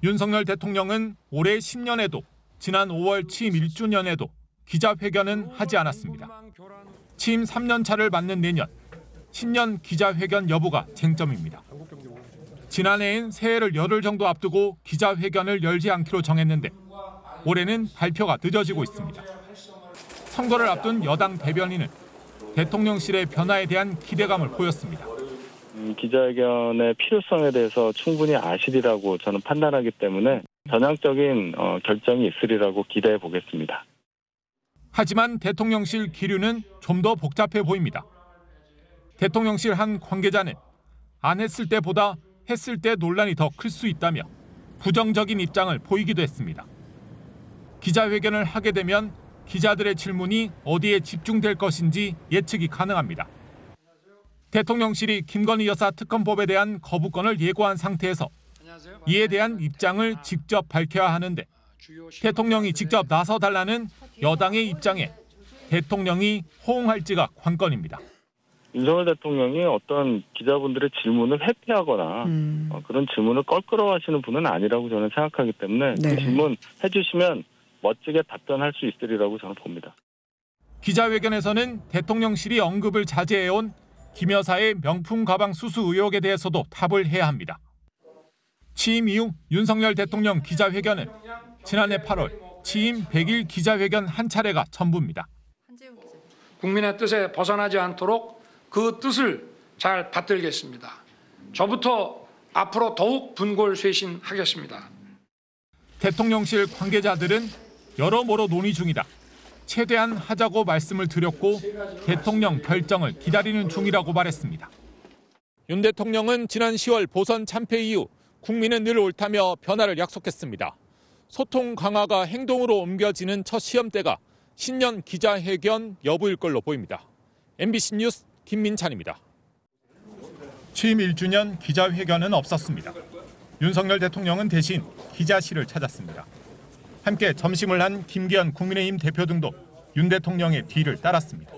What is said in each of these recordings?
윤석열 대통령은 올해 신년에도 지난 5월 취임 1주년에도 기자회견은 하지 않았습니다. 취임 3년 차를 맞는 내년, 신년 기자회견 여부가 쟁점입니다. 지난해엔 새해를 열흘 정도 앞두고 기자회견을 열지 않기로 정했는데 올해는 발표가 늦어지고 있습니다. 선거를 앞둔 여당 대변인은 대통령실의 변화에 대한 기대감을 보였습니다. 기자회견의 필요성에 대해서 충분히 아시리라고 저는 판단하기 때문에 전향적인 결정이 있으리라고 기대해 보겠습니다. 하지만 대통령실 기류는 좀 더 복잡해 보입니다. 대통령실 한 관계자는 안 했을 때보다 했을 때 논란이 더 클 수 있다며 부정적인 입장을 보이기도 했습니다. 기자회견을 하게 되면 기자들의 질문이 어디에 집중될 것인지 예측이 가능합니다. 대통령실이 김건희 여사 특검법에 대한 거부권을 예고한 상태에서 이에 대한 입장을 직접 밝혀야 하는데 대통령이 직접 나서달라는 여당의 입장에 대통령이 호응할지가 관건입니다. 윤석열 대통령이 어떤 기자분들의 질문을 회피하거나 그런 질문을 껄끄러워하시는 분은 아니라고 저는 생각하기 때문에 그 질문 해주시면 멋지게 답변할 수 있으리라고 저는 봅니다. 기자회견에서는 대통령실이 언급을 자제해온 김 여사의 명품 가방 수수 의혹에 대해서도 답을 해야 합니다. 취임 이후 윤석열 대통령 기자회견은 지난해 8월 취임 100일 기자회견 한 차례가 전부입니다. 국민의 뜻에 벗어나지 않도록 그 뜻을 잘 받들겠습니다. 저부터 앞으로 더욱 분골쇄신하겠습니다. 대통령실 관계자들은 여러모로 논의 중이다. 최대한 하자고 말씀을 드렸고 대통령 결정을 기다리는 중이라고 말했습니다. 윤 대통령은 지난 10월 보선 참패 이후 국민은 늘 옳다며 변화를 약속했습니다. 소통 강화가 행동으로 옮겨지는 첫 시험대가 신년 기자회견 여부일 걸로 보입니다. MBC 뉴스 김민찬입니다. 취임 1주년 기자회견은 없었습니다. 윤석열 대통령은 대신 기자실을 찾았습니다. 함께 점심을 한 김기현 국민의힘 대표 등도 윤 대통령의 뒤를 따랐습니다.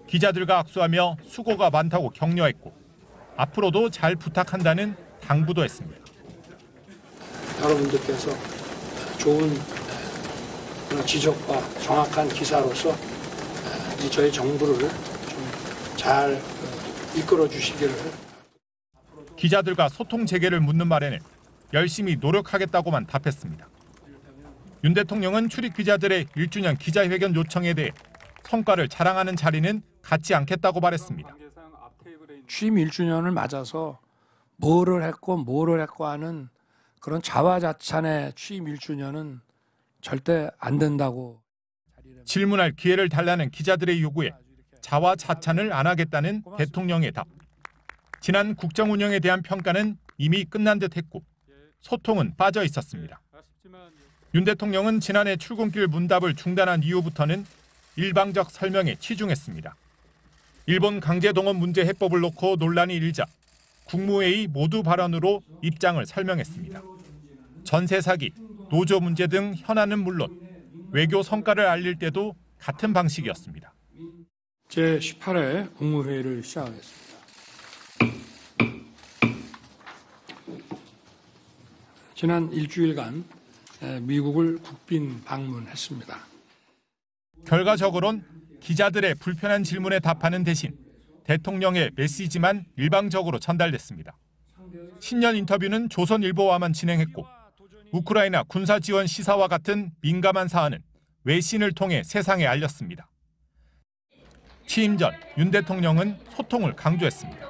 기자들과 악수하며 수고가 많다고 격려했고 앞으로도 잘 부탁한다는 당부도 했습니다. 여러분들께서 좋은 지적과 정확한 기사로서 저희 정부를 좀 잘 이끌어 주시기를. 기자들과 소통 재개를 묻는 말에는 열심히 노력하겠다고만 답했습니다. 윤 대통령은 출입 기자들의 1주년 기자회견 요청에 대해 성과를 자랑하는 자리는 갖지 않겠다고 말했습니다. 취임 1주년을 맞아서 뭐를 했고 하는 그런 자화자찬의 취임 1주년은 절대 안 된다고. 질문할 기회를 달라는 기자들의 요구에 자화자찬을 안 하겠다는 대통령의 답. 지난 국정 운영에 대한 평가는 이미 끝난 듯했고 소통은 빠져 있었습니다. 윤 대통령은 지난해 출근길 문답을 중단한 이후부터는 일방적 설명에 치중했습니다. 일본 강제동원 문제 해법을 놓고 논란이 일자 국무회의 모두 발언으로 입장을 설명했습니다. 전세 사기, 노조 문제 등 현안은 물론 외교 성과를 알릴 때도 같은 방식이었습니다. 제18회 국무회의를 시작하겠습니다. 지난 일주일간 미국을 국빈 방문했습니다. 결과적으론 기자들의 불편한 질문에 답하는 대신 대통령의 메시지만 일방적으로 전달됐습니다. 신년 인터뷰는 조선일보와만 진행했고 우크라이나 군사 지원 시사와 같은 민감한 사안은 외신을 통해 세상에 알렸습니다. 취임 전 윤 대통령은 소통을 강조했습니다.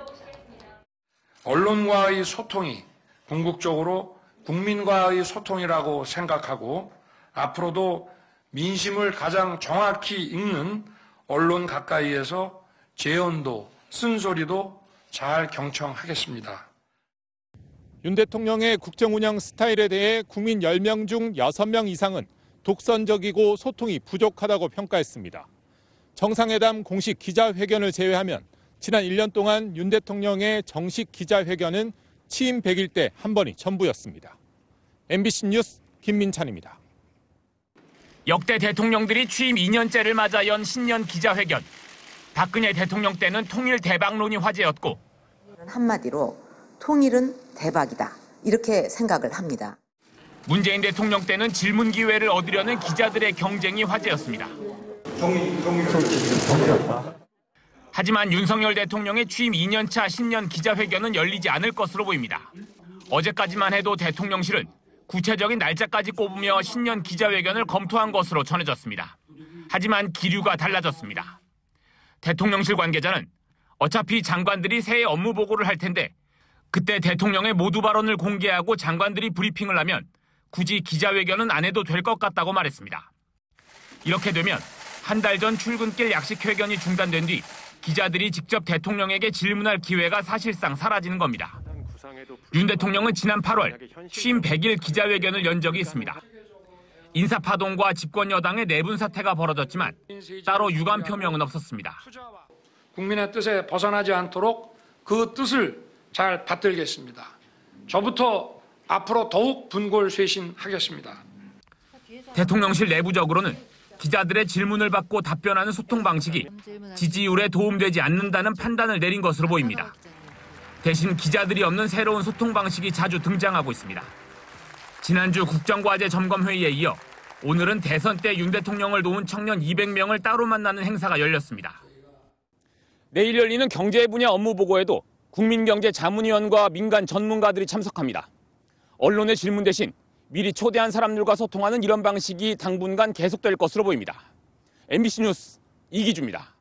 언론과의 소통이 궁극적으로 국민과의 소통이라고 생각하고 앞으로도 민심을 가장 정확히 읽는 언론 가까이에서 재연도, 쓴소리도 잘 경청하겠습니다. 윤 대통령의 국정 운영 스타일에 대해 국민 10명 중 6명 이상은 독선적이고 소통이 부족하다고 평가했습니다. 정상회담 공식 기자회견을 제외하면 지난 1년 동안 윤 대통령의 정식 기자회견은 취임 100일 때 한 번이 전부였습니다. MBC 뉴스 김민찬입니다. 역대 대통령들이 취임 2년째를 맞아 연 신년 기자회견. 박근혜 대통령 때는 통일 대박론이 화제였고 한마디로 통일은 대박이다 이렇게 생각을 합니다. 문재인 대통령 때는 질문 기회를 얻으려는 기자들의 경쟁이 화제였습니다. 하지만 윤석열 대통령의 취임 2년차 신년 기자회견은 열리지 않을 것으로 보입니다. 어제까지만 해도 대통령실은 구체적인 날짜까지 꼽으며 신년 기자회견을 검토한 것으로 전해졌습니다. 하지만 기류가 달라졌습니다. 대통령실 관계자는 어차피 장관들이 새해 업무 보고를 할 텐데 그때 대통령의 모두 발언을 공개하고 장관들이 브리핑을 하면 굳이 기자회견은 안 해도 될 것 같다고 말했습니다. 이렇게 되면 한 달 전 출근길 약식회견이 중단된 뒤 기자들이 직접 대통령에게 질문할 기회가 사실상 사라지는 겁니다. 윤 대통령은 지난 8월 취임 100일 기자회견을 연 적이 있습니다. 인사파동과 집권 여당의 내분 사태가 벌어졌지만 따로 유감 표명은 없었습니다. 국민의 뜻에 벗어나지 않도록 그 뜻을 잘 받들겠습니다. 저부터 앞으로 더욱 분골쇄신하겠습니다. 대통령실 내부적으로는 기자들의 질문을 받고 답변하는 소통 방식이 지지율에 도움되지 않는다는 판단을 내린 것으로 보입니다. 대신 기자들이 없는 새로운 소통 방식이 자주 등장하고 있습니다. 지난주 국정과제 점검회의에 이어 오늘은 대선 때 윤 대통령을 도운 청년 200명을 따로 만나는 행사가 열렸습니다. 내일 열리는 경제 분야 업무 보고에도 국민경제자문위원과 민간 전문가들이 참석합니다. 언론의 질문 대신 미리 초대한 사람들과 소통하는 이런 방식이 당분간 계속될 것으로 보입니다. MBC 뉴스 이기주입니다.